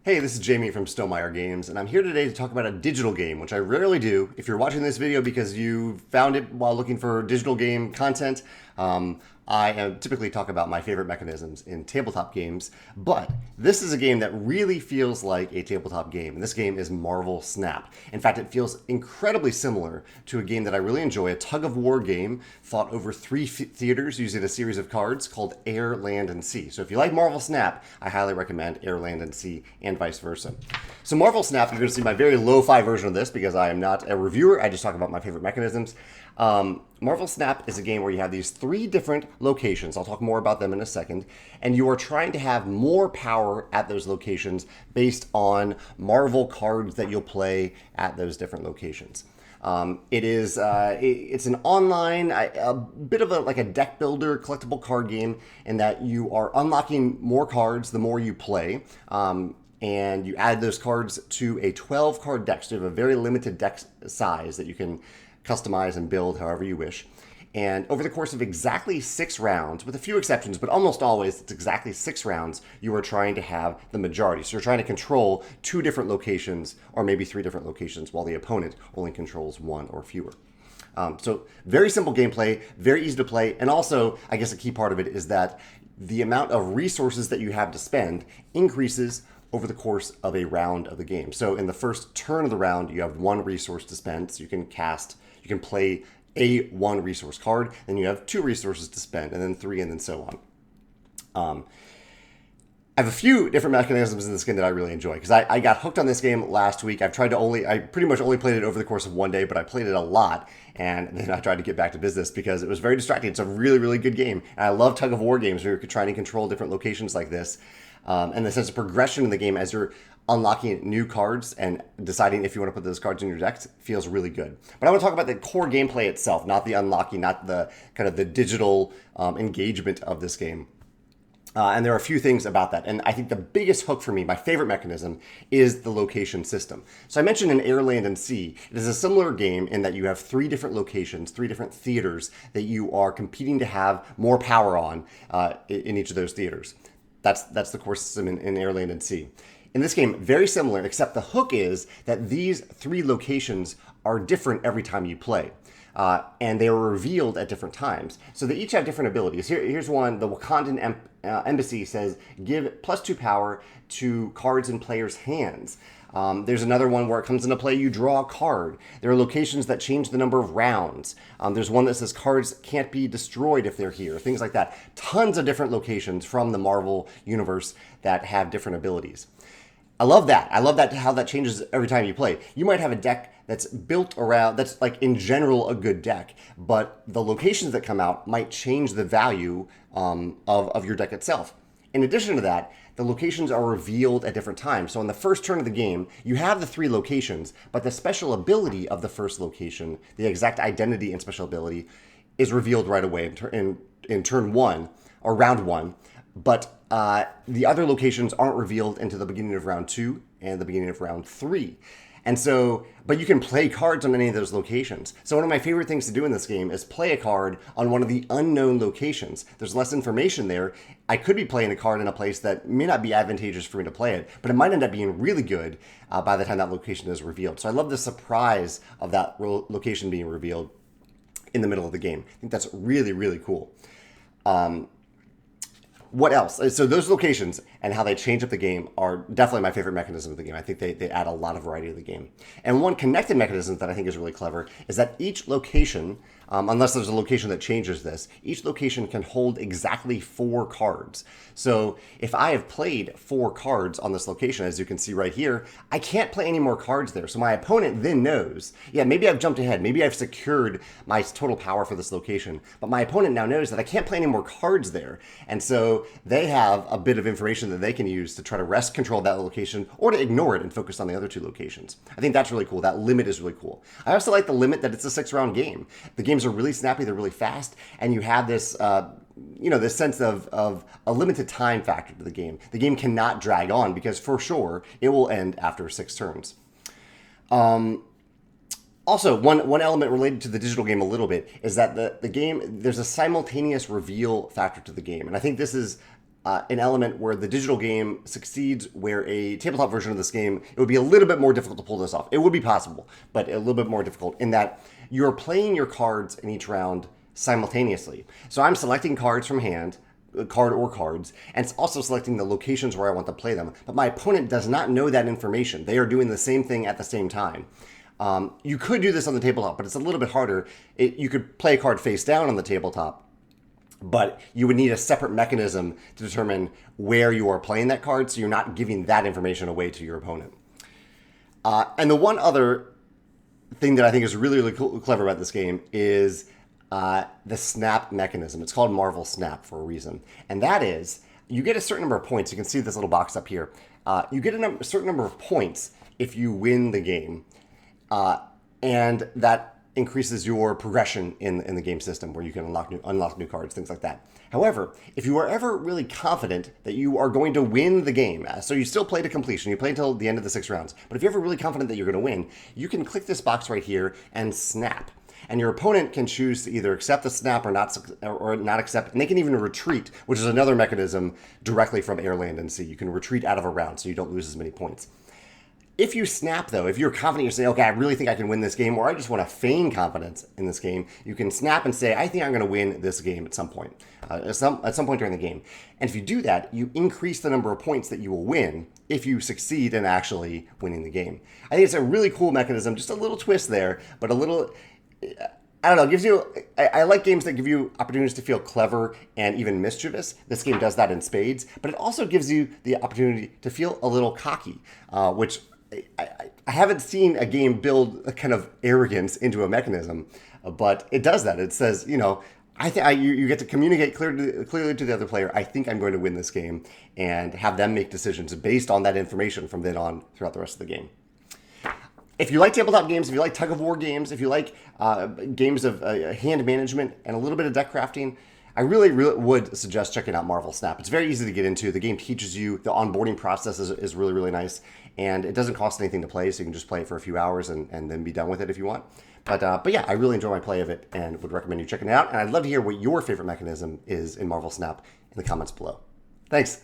Hey, this is Jamey from Stonemeyer Games, and I'm here today to talk about a digital game, which I rarely do. If you're watching this video because you found it while looking for digital game content, I typically talk about my favorite mechanisms in tabletop games, but this is a game that really feels like a tabletop game, and this game is Marvel Snap. In fact, it feels incredibly similar to a game that I really enjoy, a tug-of-war game fought over three theaters using a series of cards called Air, Land, and Sea. So if you like Marvel Snap, I highly recommend Air, Land, and Sea, and vice versa. So Marvel Snap, you're going to see my very lo-fi version of this because I am not a reviewer. I just talk about my favorite mechanisms. Marvel Snap is a game where you have these three different locations. I'll talk more about them in a second. And you are trying to have more power at those locations based on Marvel cards that you'll play at those different locations. It's an online, a bit of like a deck builder, collectible card game in that you are unlocking more cards the more you play. And you add those cards to a 12 card deck. So you have a very limited deck size that you can customize and build however you wish. And over the course of exactly 6 rounds, with a few exceptions, but almost always it's exactly 6 rounds, you are trying to have the majority. So you're trying to control 2 different locations or maybe 3 different locations while the opponent only controls 1 or fewer. So very simple gameplay, very easy to play. And also, I guess a key part of it is that the amount of resources that you have to spend increases over the course of a round of the game. So in the first turn of the round, you have 1 resource to spend. So you can play a 1 resource card, then you have 2 resources to spend, and then 3, and then so on. I have a few different mechanisms in this game that I really enjoy because I got hooked on this game last week. I pretty much only played it over the course of one day, but I played it a lot, and then I tried to get back to business because it was very distracting. It's a really, really good game. And I love tug of war games where you're trying to control different locations like this. And the sense of progression in the game as you're unlocking new cards and deciding if you want to put those cards in your deck feels really good. But I want to talk about the core gameplay itself, not the unlocking, not the kind of the digital engagement of this game. And there are a few things about that. And I think the biggest hook for me, my favorite mechanism, is the location system. So I mentioned in Air, Land, and Sea, it is a similar game in that you have 3 different locations, 3 different theaters that you are competing to have more power on in each of those theaters. That's the core system in Air, Land, and Sea. In this game, very similar, except the hook is that these 3 locations are different every time you play. And they are revealed at different times. So they each have different abilities. Here's one. The Wakandan Embassy says, give +2 power to cards in players' hands. There's another one where it comes into play, you draw a card. There are locations that change the number of rounds. There's one that says cards can't be destroyed if they're here, things like that. Tons of different locations from the Marvel universe that have different abilities. I love that. I love that how that changes every time you play. You might have a deck that's built around, that's like in general a good deck, but the locations that come out might change the value of your deck itself. In addition to that, the locations are revealed at different times. So in the first turn of the game, you have the 3 locations, but the special ability of the first location, the exact identity and special ability, is revealed right away in turn 1 or round 1. But the other locations aren't revealed until the beginning of round 2 and the beginning of round 3. And so, but you can play cards on any of those locations. So one of my favorite things to do in this game is play a card on one of the unknown locations. There's less information there. I could be playing a card in a place that may not be advantageous for me to play it, but it might end up being really good by the time that location is revealed. So I love the surprise of that location being revealed in the middle of the game. I think that's really, really cool. What else? So those locations and how they change up the game are definitely my favorite mechanism of the game. I think they add a lot of variety to the game. And one connected mechanism that I think is really clever is that each location, unless there's a location that changes this, each location can hold exactly 4 cards. So if I have played 4 cards on this location, as you can see right here, I can't play any more cards there. So my opponent then knows, yeah, maybe I've jumped ahead. Maybe I've secured my total power for this location. But my opponent now knows that I can't play any more cards there. And so they have a bit of information that they can use to try to wrest control of that location or to ignore it and focus on the other 2 locations. I think that's really cool. That limit is really cool. I also like the limit that it's a 6-round game. The games are really snappy, they're really fast, and you have this this sense of a limited time factor to the game. The game cannot drag on because for sure it will end after 6 turns. Also, one element related to the digital game a little bit is that the game, there's a simultaneous reveal factor to the game. And I think this is an element where the digital game succeeds, where a tabletop version of this game, it would be a little bit more difficult to pull this off. It would be possible, but a little bit more difficult in that you're playing your cards in each round simultaneously. So I'm selecting cards from hand, card or cards, and it's also selecting the locations where I want to play them. But my opponent does not know that information. They are doing the same thing at the same time. You could do this on the tabletop, but it's a little bit harder. You could play a card face down on the tabletop, but you would need a separate mechanism to determine where you are playing that card, so you're not giving that information away to your opponent. And the one other thing that I think is really, really cool, clever about this game is the snap mechanism. It's called Marvel Snap for a reason. And that is, you get a certain number of points. You can see this little box up here. You get a certain number of points if you win the game. And that increases your progression in the game system, where you can unlock new cards, things like that. However, if you are ever really confident that you are going to win the game, so you still play to completion, you play until the end of the 6 rounds, but if you're ever really confident that you're going to win, you can click this box right here and snap. And your opponent can choose to either accept the snap or not accept, and they can even retreat, which is another mechanism directly from air, land, and sea. You can retreat out of a round so you don't lose as many points. If you snap, though, if you're confident, you're saying, okay, I really think I can win this game, or I just want to feign confidence in this game, you can snap and say, I think I'm going to win this game at some point, at some point during the game. And if you do that, you increase the number of points that you will win if you succeed in actually winning the game. I think it's a really cool mechanism, just a little twist there, but a little, I don't know, it gives you, I like games that give you opportunities to feel clever and even mischievous. This game does that in spades, but it also gives you the opportunity to feel a little cocky, which I haven't seen a game build a kind of arrogance into a mechanism, but it does that. It says, you know, you get to communicate clearly to the other player, I think I'm going to win this game, and have them make decisions based on that information from then on throughout the rest of the game. If you like tabletop games, if you like tug-of-war games, if you like games of hand management and a little bit of deck crafting, I really would suggest checking out Marvel Snap. It's very easy to get into. The game teaches you. The onboarding process is really, really nice. And it doesn't cost anything to play, so you can just play it for a few hours and then be done with it if you want. But yeah, I really enjoy my play of it and would recommend you checking it out. And I'd love to hear what your favorite mechanism is in Marvel Snap in the comments below. Thanks.